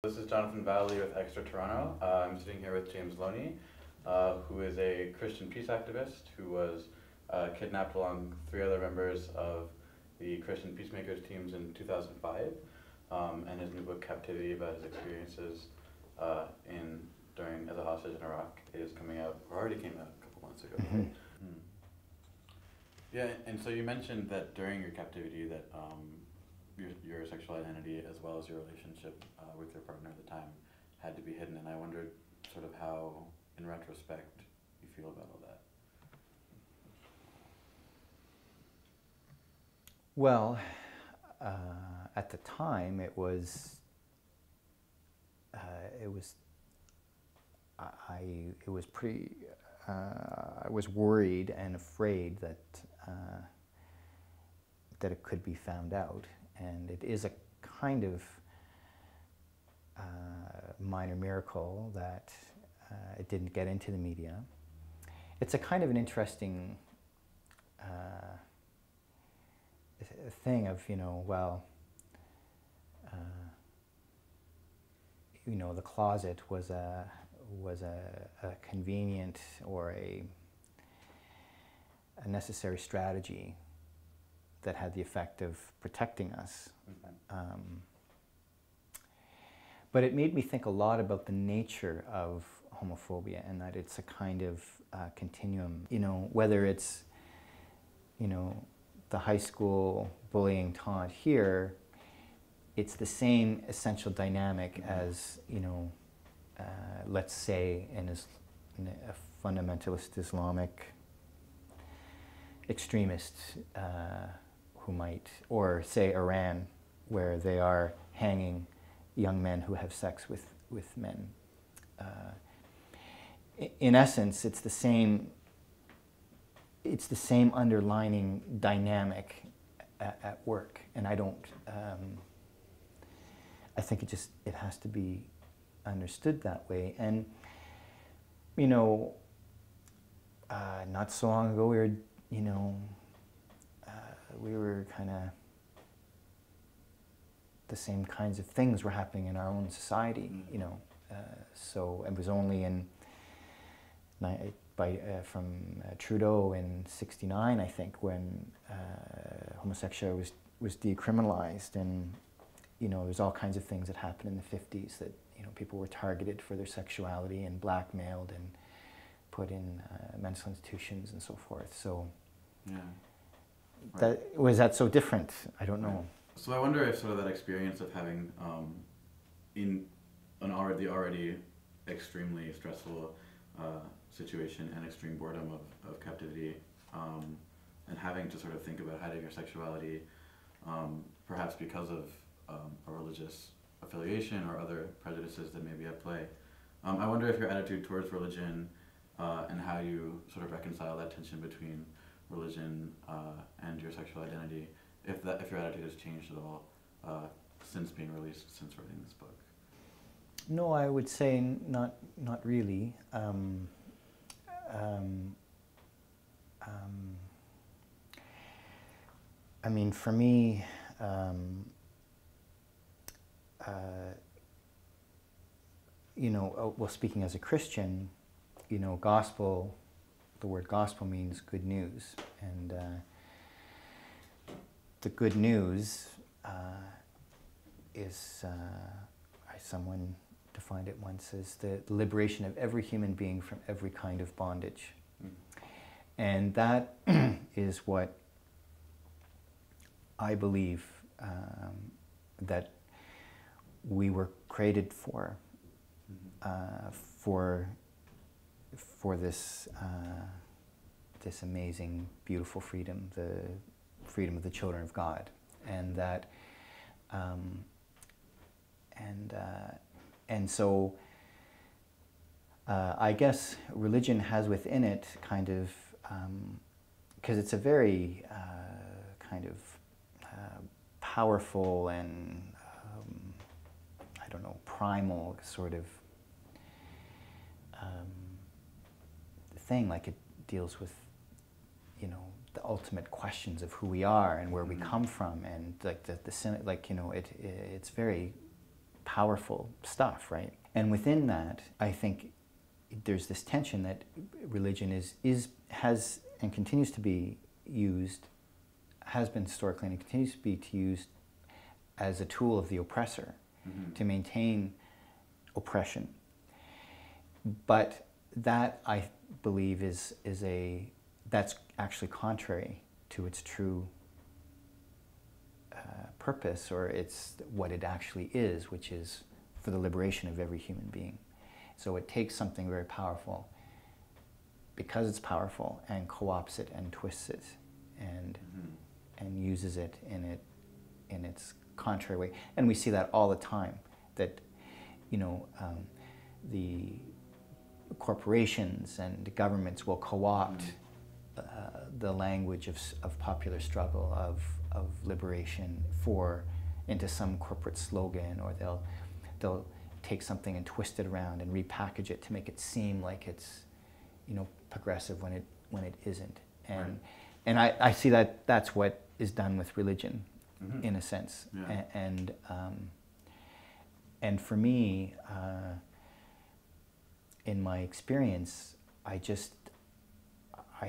This is Jonathan Valley with Extra Toronto. I'm sitting here with James Loney, who is a Christian peace activist who was kidnapped along 3 other members of the Christian Peacemakers teams in 2005, and his new book Captivity about his experiences as a hostage in Iraq is coming out, or already came out a couple months ago. Mm-hmm. Yeah, and so you mentioned that during your captivity that your sexual identity as well as your relationship with your partner at the time had to be hidden, and I wondered sort of how, in retrospect, you feel about all that. Well, at the time it was I was worried and afraid that it could be found out, and it is a kind of minor miracle that it didn't get into the media. It's a kind of an interesting thing of, the closet was a convenient or a necessary strategy that had the effect of protecting us. Mm-hmm. But it made me think a lot about the nature of homophobia, and that it's a kind of continuum. Whether it's, the high school bullying taunt here, it's the same essential dynamic as, let's say in a fundamentalist Islamic extremist who might, or say Iran, where they are hanging young men who have sex with men. In essence, it's the same underlining dynamic at work, and I don't. I think it has to be understood that way. And not so long ago, we were kind of, the same kinds of things were happening in our own society. So it was only from Trudeau in '69, I think, when homosexuality was decriminalized, and there's all kinds of things that happened in the '50s that people were targeted for their sexuality and blackmailed and put in mental institutions and so forth. So yeah, right. Was that so different? I don't know. So I wonder if sort of that experience of having in an already extremely stressful situation and extreme boredom of captivity, and having to sort of think about hiding your sexuality, perhaps because of a religious affiliation or other prejudices that may be at play. I wonder if your attitude towards religion and how you sort of reconcile that tension between religion and your sexual identity, if your attitude has changed at all since being released, since writing this book. No, I would say not really. I mean, for me, well, speaking as a Christian, gospel, the word gospel means good news, and the good news is, someone defined it once as the liberation of every human being from every kind of bondage. Mm. And that is what I believe that we were created for, for this this amazing, beautiful freedom, the freedom of the children of God, and that, and so I guess religion has within it kind of, because it's a very kind of powerful and I don't know, primal sort of thing. Like, it deals with, the ultimate questions of who we are and where we come from, and like the sin, like, it's very powerful stuff, right? And within that, I think there's this tension that religion has and continues to be used, has been historically and continues to be used as a tool of the oppressor to maintain oppression. But that, I believe, that's actually contrary to its true purpose, or it's what it actually is, which is for the liberation of every human being. So it takes something very powerful because it's powerful and co-opts it and twists it and uses it in its contrary way. And we see that all the time, that the corporations and governments will co-opt the language of popular struggle, of liberation into some corporate slogan, or they'll take something and twist it around and repackage it to make it seem like it's progressive when it isn't. And I see that that's what is done with religion, in a sense. And for me, in my experience, I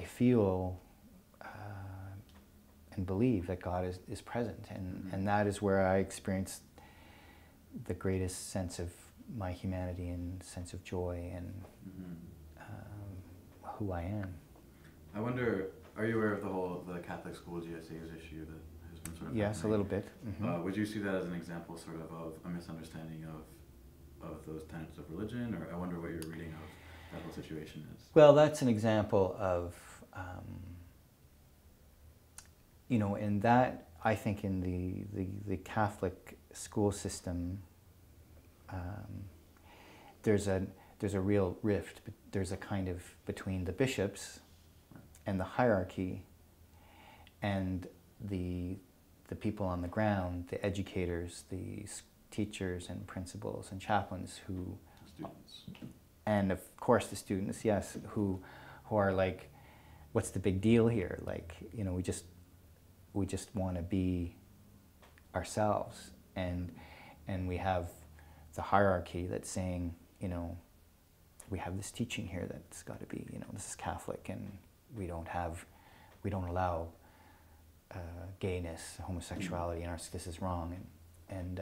feel and believe that God is present, and that is where I experience the greatest sense of my humanity and sense of joy and who I am. I wonder, are you aware of the Catholic school GSAs issue that has been sort of Yes, happening? a little bit. Would you see that as an example sort of a misunderstanding of those tenets of religion, or I wonder what your reading of that whole situation is? Well, that's an example of, in that, I think in the Catholic school system, there's a real rift. There's a kind of between the bishops and the hierarchy and the people on the ground, the educators, the teachers and principals and chaplains Students. And of course the students, yes, who are like, what's the big deal here? Like, we just want to be ourselves, and we have the hierarchy that's saying, we have this teaching here that's got to be, this is Catholic, and we don't allow gayness, homosexuality, and this is wrong, and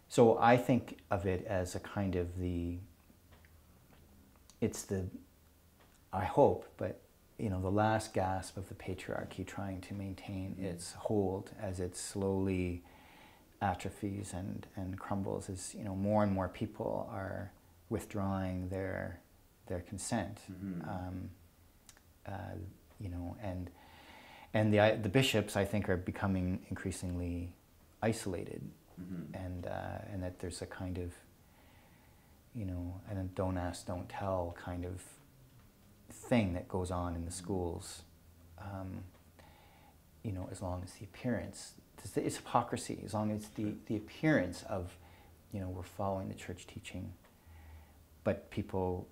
so I think of it as a kind of I hope, but the last gasp of the patriarchy trying to maintain its hold as it slowly atrophies and crumbles, as more and more people are withdrawing their consent, and the bishops, I think, are becoming increasingly isolated, and that there's a kind of and a don't ask, don't tell kind of thing that goes on in the schools, as long as the appearance, it's hypocrisy, as long as the appearance of, we're following the church teaching, but people,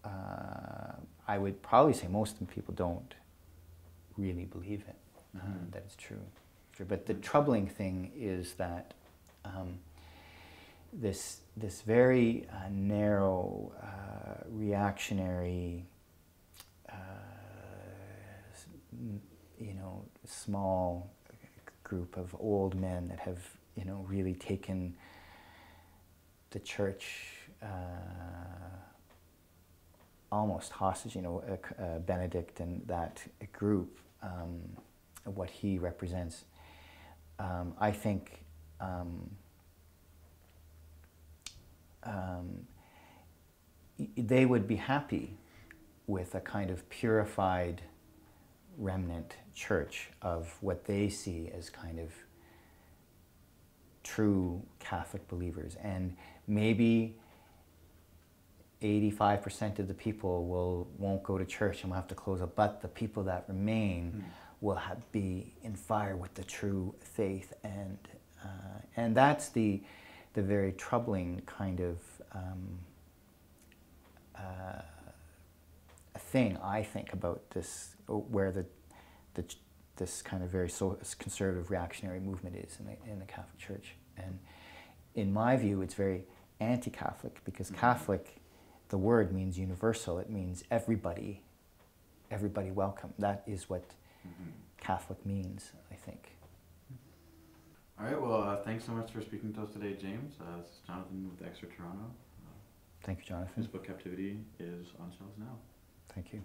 I would probably say most of the people don't really believe it, that it's true. But the troubling thing is that this very narrow, reactionary, small group of old men that have, really taken the church almost hostage, Benedict and that group, what he represents. I think they would be happy with a kind of purified remnant church of what they see as kind of true Catholic believers, and maybe 85% of the people won't go to church and will have to close up, but the people that remain will be in fire with the true faith, and that's the very troubling kind of thing I think about this, where this kind of very conservative reactionary movement is in the Catholic Church. And in my view, it's very anti-Catholic, because Catholic, the word means universal. It means everybody welcome. That is what Catholic means, I think. All right, well, thanks so much for speaking to us today, James. This is Jonathan with Extra Toronto. Thank you, Jonathan. His book Captivity is on shelves now. Thank you.